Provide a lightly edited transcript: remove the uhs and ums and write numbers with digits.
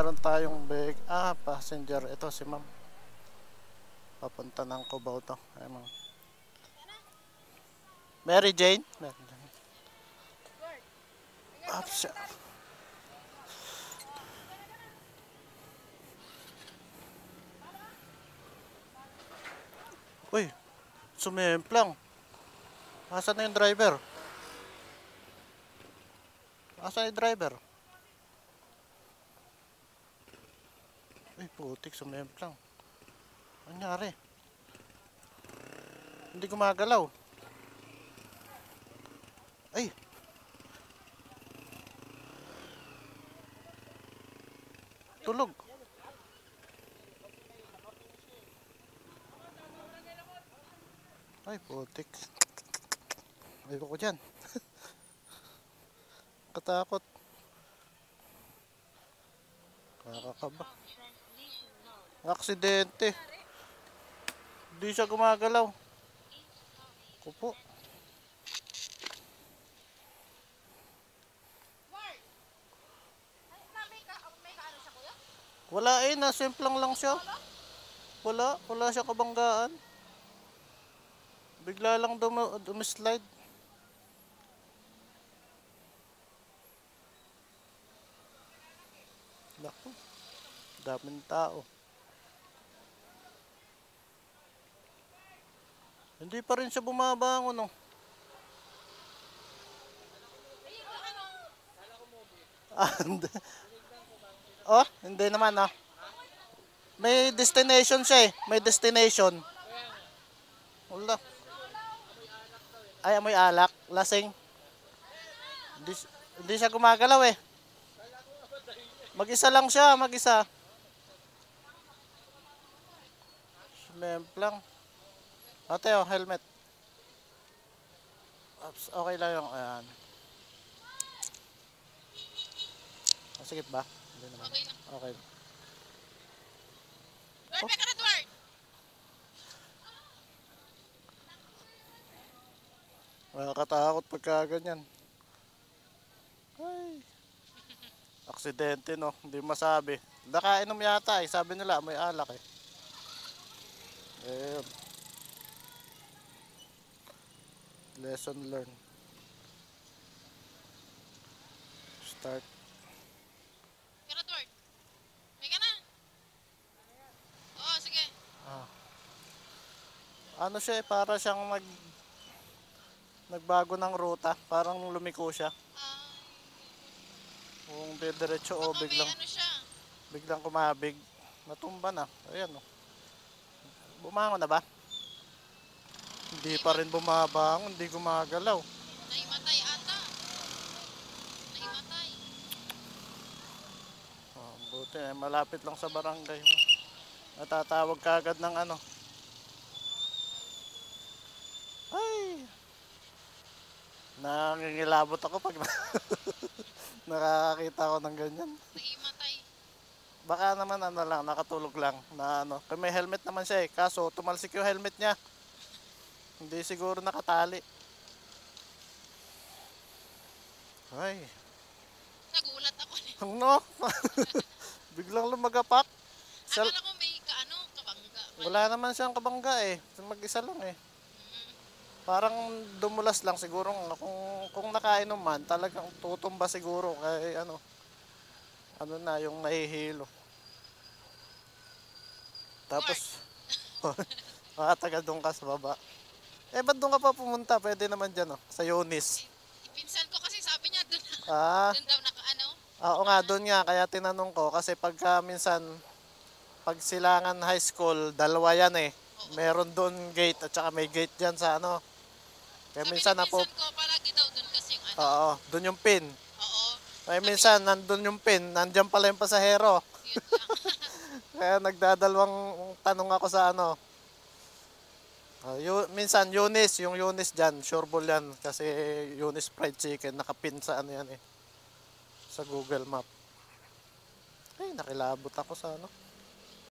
meron tayong bag. Passenger. Ito si ma'am. Papunta ng Cubao to. Ay, ma'am. Mary Jane? Mary Jane. Siya. Uy, sumemplang. Asan na yung driver? Asan yung driver? Uy, putik, sumemplang. Ano nangyari? Hindi gumagalaw. Ay! Tulog. Ay, putik. Ayoko dyan. Katakot. Kakakaba. Aksidente. Hindi siya gumagalaw. Kupo. Wala nasimplang lang siya. Wala siya kabanggaan. Bigla lang dumislide. Naku, daming tao. Hindi pa rin siya bumabangon, no? Hindi. Oh, hindi naman, no? May destination siya eh. May destination. Wala. Ay, amoy alak. Lasing. Hindi siya gumagalaw eh. Mag-isa lang siya, mag-isa. Sumemplang. Ate, oh, helmet. Oops, okay lang yung, ayan. Masikip ba? Hindi naman. Okay. Dward, peka na, Dward! Nakakatakot pagka ganyan. Ay. Aksidente, no? Hindi masabi. Nakainom yata eh. Sabi nila may alak eh. Ayun. Lesson learned. Start. Peka na, Dward. Peka na. Oo, sige. Ano siya eh, para siyang nagbago ng ruta. Parang lumiko siya. Kung diretso o Baka may ano siya. biglang kumabig. Natumba na. Ayan o. Bumangon na ba? Hindi pa rin bumabangon. Hindi gumagalaw. Naimatay ata. Naimatay. Buti eh. Malapit lang sa barangay. Natatawag ka agad ng ano. Ay! Nangingilabot ako pag nakakakita ko ng ganyan. Naimatay. Baka naman ano lang, nakatulog lang na ano. Kaya may helmet naman siya eh. Kaso tumalsik yung helmet niya. Hindi siguro nakatali. Ay. Nagulat ako. No? Biglang lumagapak. Akala ko may kabangga. Wala naman siyang kabangga eh. Mag-isa lang eh. Parang dumulas lang siguro. Kung nakainom man, talagang tutumba siguro. Kaya ano na yung nahihilo. Tapos, makataga doon ka sa baba. Eh, ba't doon ka pa pumunta? Pwede naman dyan, oh, sa Yunis. Ipinsan ko kasi sabi niya doon. Doon daw Oo nga, doon nga. Kaya tinanong ko. Kasi pagka minsan, pag Silangan High School, dalawa yan eh. Meron doon gate at saka may gate dyan sa ano. Kaya sabi minsan ni pinsan ko, palagi daw doon kasi yung Oo, doon yung pin. Oo. Kaya minsan, nandun yung pin. Nandyan pala yung pasahero. Yun lang. Kaya nagdadalawang tanong ako sa ano. Minsan Yunis, yung Yunis dyan, sureball yan. Kasi Yunis fried chicken, nakapin sa ano yan eh. Sa Google Map. Ay, nakilabot ako sa ano.